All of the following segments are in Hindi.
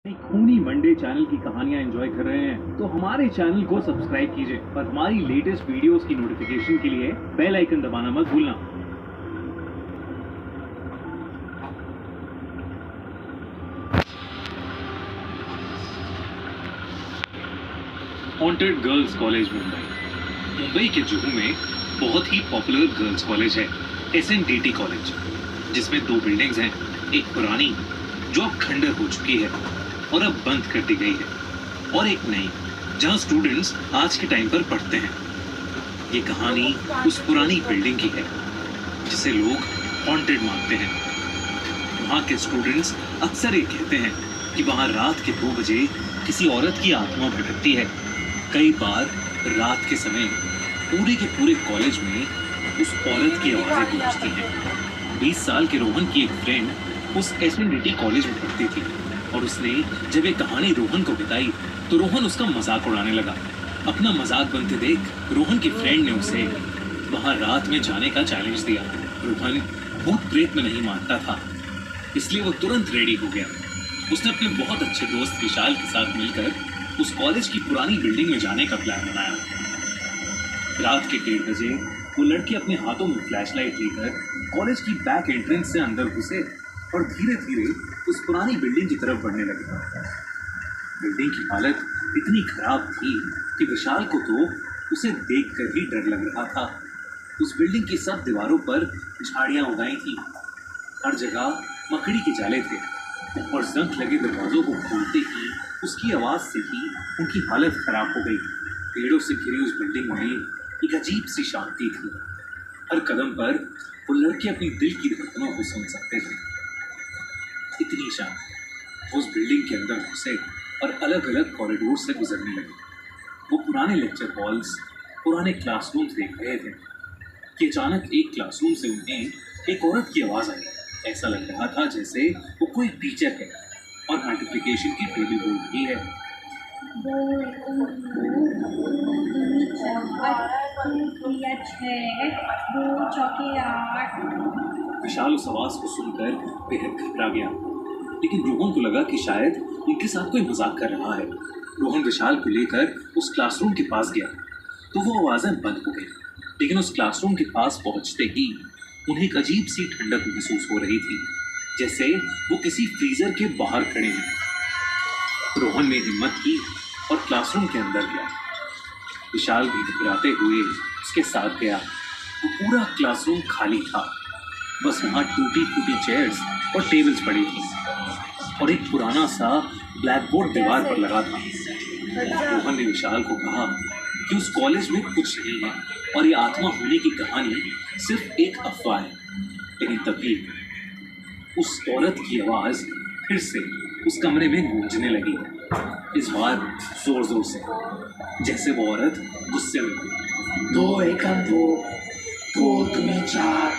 खूनी मंडे चैनल की कहानियां एंजॉय कर रहे हैं तो हमारे चैनल को सब्सक्राइब कीजिए और हमारी लेटेस्ट वीडियोस की नोटिफिकेशन के लिए बेल आइकन दबाना मत भूलना। हॉन्टेड गर्ल्स कॉलेज मुंबई के जुहू में बहुत ही पॉपुलर गर्ल्स कॉलेज है SNDT कॉलेज, जिसमें दो बिल्डिंग्स हैं। एक पुरानी जो अब खंडर हो चुकी है और अब बंद कर दी गई है, और एक नई जहां स्टूडेंट्स आज के टाइम पर पढ़ते हैं। ये कहानी उस पुरानी बिल्डिंग की है जिसे लोग हॉन्टेड मानते हैं। वहां के स्टूडेंट्स अक्सर ये कहते हैं कि वहां रात के 2 बजे किसी औरत की आत्मा भटकती है। कई बार रात के समय पूरे के पूरे कॉलेज में उस औरत की आवाजें गूंजती हैं। 20 साल के रोहन की एक फ्रेंड उस SNDT कॉलेज में पढ़ती थी, और उसने जब ये कहानी रोहन को बताई तो रोहन उसका मजाक उड़ाने लगा। अपना मजाक बनते देख रोहन की फ्रेंड ने उसे वहां रात में जाने का चैलेंज दिया। रोहन भूत प्रेत में नहीं मानता था, इसलिए वो तुरंत रेडी हो गया। उसने अपने बहुत अच्छे दोस्त विशाल के साथ मिलकर उस कॉलेज की पुरानी बिल्डिंग में जाने का प्लान बनाया। रात के 1:30 बजे वो लड़के अपने हाथों में फ्लैशलाइट लेकर कॉलेज की बैक एंट्रेंस से अंदर घुसे और धीरे धीरे उस पुरानी बिल्डिंग की तरफ बढ़ने लगे। बिल्डिंग की हालत इतनी खराब थी कि विशाल को तो उसे देखकर ही डर लग रहा था। उस बिल्डिंग की सब दीवारों पर झाड़ियां उगाई थी, हर जगह मकड़ी के जाले थे, और जंग लगे दरवाजों को खोलते ही उसकी आवाज से ही उनकी हालत खराब हो गई। पेड़ों से घिरी उस बिल्डिंग में एक अजीब सी शांति थी। हर कदम पर वो लड़के अपनी दिल की धड़कनों को सुन सकते थे। इतनी शांति। उस बिल्डिंग के अंदर घुसे और अलग अलग कॉरिडोर से गुजरने लगे। वो पुराने लेक्चर हॉल्स, पुराने क्लासरूम्स देख रहे थे कि अचानक एक क्लासरूम से उन्हें एक औरत की आवाज आई। ऐसा लग रहा था जैसे वो कोई टीचर है और मल्टीप्लिकेशन की टेबल बोल रही है। विशाल उस आवाज को सुनकर बेहद घबरा गया, लेकिन रोहन को लगा कि शायद उनके साथ कोई मजाक कर रहा है। रोहन विशाल को लेकर उस क्लासरूम के पास गया तो वो आवाजें बंद हो गई, लेकिन उस क्लासरूम के पास पहुंचते ही उन्हें एक अजीब सी ठंडक महसूस हो रही थी, जैसे वो किसी फ्रीजर के बाहर खड़े हैं। रोहन ने हिम्मत की और क्लासरूम के अंदर गया। विशाल भी घबराते हुए उसके साथ गया। वो पूरा क्लासरूम खाली था, बस वहाँ टूटी फूटी चेयर्स और टेबल्स पड़ी थी, और एक पुराना सा ब्लैक बोर्ड दीवार पर लगा था। रोहन ने विशाल को कहा कि उस कॉलेज में कुछ नहीं है और ये आत्मा होने की कहानी सिर्फ एक अफवाह है। लेकिन तभी उस औरत की आवाज फिर से उस कमरे में गूंजने लगी, इस बार जोर जोर से, जैसे वो औरत गुस्से में। 2 एकम 2, 2 दूनी 4,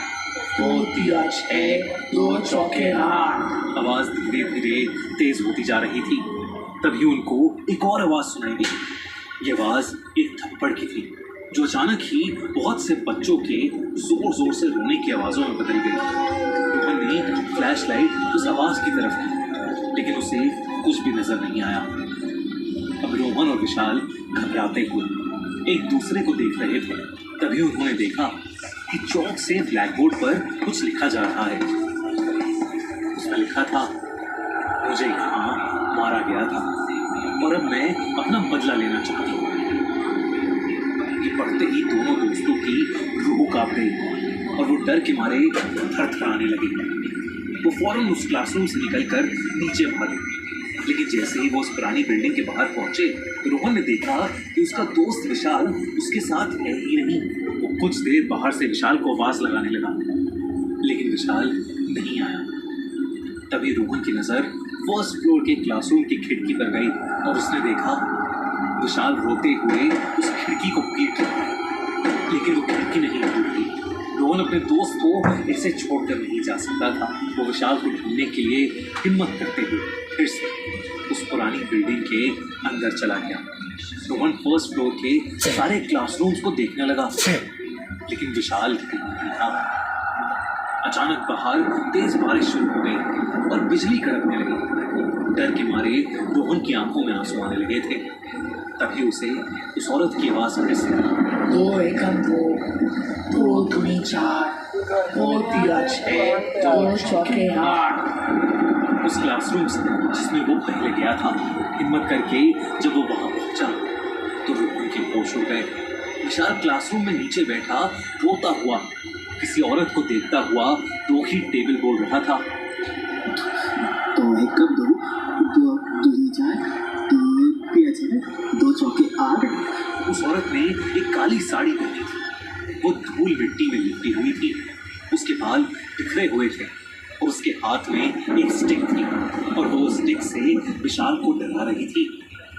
2 तीरा 6, 2 चौके 8। आवाज धीरे धीरे तेज होती जा रही थी। तभी उनको एक और आवाज सुनाई दी। ये आवाज एक थप्पड़ की थी, जो अचानक ही बहुत से बच्चों के जोर जोर से रोने की आवाजों में बदल गई। रोहन ने फ्लैशलाइट उस आवाज की तरफ की, लेकिन उसे कुछ भी नजर नहीं आया। अब रोहन और विशाल घबराते हुए एक दूसरे को देख रहे थे। तभी उन्होंने देखा कि चौक से ब्लैकबोर्ड पर कुछ लिखा जा रहा है। उसमें लिखा था, मुझे यहाँ मारा गया था और अब मैं अपना बदला लेना चाहती हूँ। ये पढ़ते ही दोनों दोस्तों की रूह कांप गई और वो डर के मारे थरथराने लगे। वो फौरन उस क्लासरूम से निकलकर नीचे भागे, लेकिन जैसे ही वो उस पुरानी बिल्डिंग के बाहर पहुंचे, रोहन ने देखा कि उसका दोस्त विशाल उसके साथ है ही नहीं। वो कुछ देर बाहर से विशाल को आवाज लगाने लगा, लेकिन विशाल नहीं आया। तभी रोहन की नजर फर्स्ट फ्लोर के क्लासरूम की खिड़की पर गई और उसने देखा विशाल रोते हुए उस खिड़की को पीट रहा है, लेकिन वो खिड़की नहीं टूटी। रोहन अपने दोस्त को इसे छोड़कर नहीं जा सकता था। वो विशाल को ढूंढने के लिए हिम्मत करते हुए फिर से उस पुरानी बिल्डिंग के अंदर चला गया। रोहन फर्स्ट फ्लोर के सारे क्लासरूम्स को देखने लगा, लेकिन विशाल नहीं था। अचानक बाहर तेज बारिश शुरू हो गई और बिजली कड़कने लगी। डर के मारे रोहन की आंखों में आंसू आने लगे थे। तभी उसे उस औरत की आवाज फिर से आई। 2 एकम 2 दूनी 4 2 तिया 6 2 चौके 8। उस क्लासरूम से जिसमें वो पहले गया था, हिम्मत करके जब वो वहां पहुंचा तो रोहन के होश उड़ गए। विशाल क्लासरूम में नीचे बैठा रोता हुआ किसी औरत को देखता हुआ 2 ही टेबल बोल रहा था। 2 एकम 2 2 दूनी 4 2 तिया 6 2 चौके 8। उस औरत ने एक काली साड़ी पहनी थी। वो धूल मिट्टी में लिपटी हुई थी। उसके बाल बिखरे हुए थे और उसके हाथ में एक स्टिक थी और वो उस स्टिक से विशाल को डरा रही थी।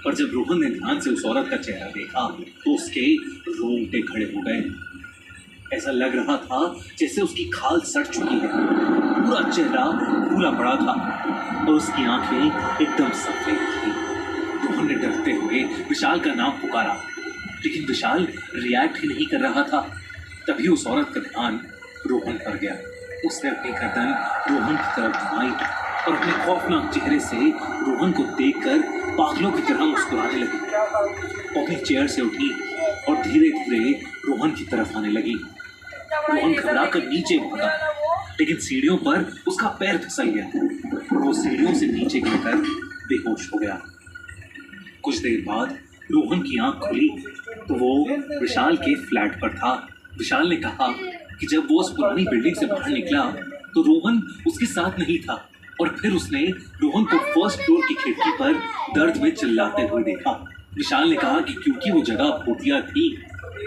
और जब रोहन ने ध्यान से उस औरत का चेहरा देखा तो उसके रोंगटे खड़े हो गए। ऐसा लग रहा था जैसे उसकी खाल सड़ चुकी है। पूरा चेहरा फूला पड़ा था और उसकी आंखें एकदम सफेद थी। रोहन ने डरते हुए विशाल का नाम पुकारा, लेकिन विशाल रिएक्ट ही नहीं कर रहा था। तभी उस औरत का ध्यान रोहन पर गया। उसने अपनी गर्दन रोहन की तरफ घुमाई और अपने खौफनाक चेहरे से रोहन को देखकर पागलों की तरह मुस्कुराने लगी। वो अपनी चेयर से उठी और धीरे धीरे रोहन की तरफ आने लगी। रोहन घबराकर नीचे भागा, लेकिन सीढ़ियों पर उसका पैर फिसल गया और वो सीढ़ियों से नीचे गिरकर बेहोश हो गया। कुछ देर बाद रोहन की आंख खुली तो वो विशाल के फ्लैट पर था। विशाल ने कहा कि जब वो उस पुरानी बिल्डिंग से बाहर निकला तो रोहन उसके साथ नहीं था और फिर उसने रोहन को फर्स्ट फ्लोर की खिड़की पर दर्द में चिल्लाते हुए देखा। विशाल ने कहा कि क्योंकि वो जगह भूतिया थी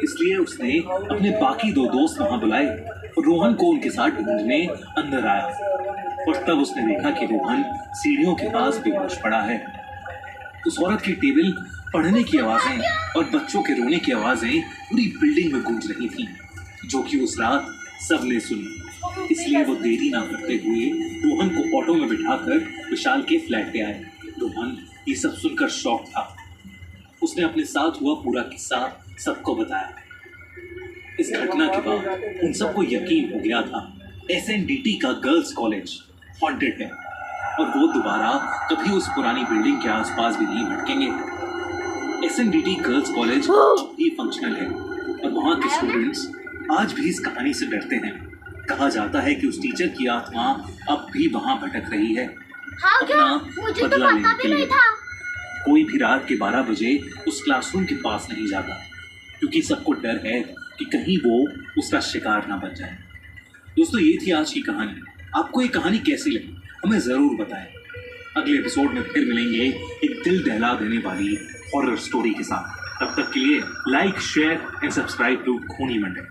इसलिए उसने अपने बाकी 2 दोस्त वहां बुलाए और रोहन को उनके साथ ढूंढने अंदर आया। और तब उसने देखा कि रोहन सीढ़ियों के पास बेहोश पड़ा है। उस औरत की टेबल पढ़ने की आवाजें और बच्चों के रोने की आवाजें पूरी बिल्डिंग में गूंज रही थी, जो कि उस रात सबने सुनी। इसलिए वो देरी ना करते हुए रोहन को ऑटो में बिठाकर विशाल के फ्लैट पे आए। रोहन ये सब सुनकर शॉक था। उसने अपने साथ हुआ पूरा किस्सा सबको बताया। इस घटना के बाद उन सबको यकीन हो गया था SNDT का गर्ल्स कॉलेज हॉन्टेड है और वो दोबारा कभी उस पुरानी बिल्डिंग के आसपास भी नहीं भटकेंगे। SNDT गर्ल्स कॉलेज भी फंक्शनल है और वहाँ के स्टूडेंट्स आज भी इस कहानी से डरते हैं। कहा जाता है कि उस टीचर की आत्मा अब भी वहाँ भटक रही है, हाँ क्या? अपना मुझे तो बदला पता लेने भी के नहीं लिए। था। कोई भी रात के 12 बजे उस क्लासरूम के पास नहीं जाता, क्योंकि सबको डर है कि कहीं वो उसका शिकार ना बन जाए। दोस्तों, ये थी आज की कहानी। आपको ये कहानी कैसी लगी हमें ज़रूर बताएं। अगले एपिसोड में फिर मिलेंगे एक दिल दहला देने वाली हॉरर स्टोरी के साथ। तब तक के लिए like, share and subscribe to Khooni Mandal.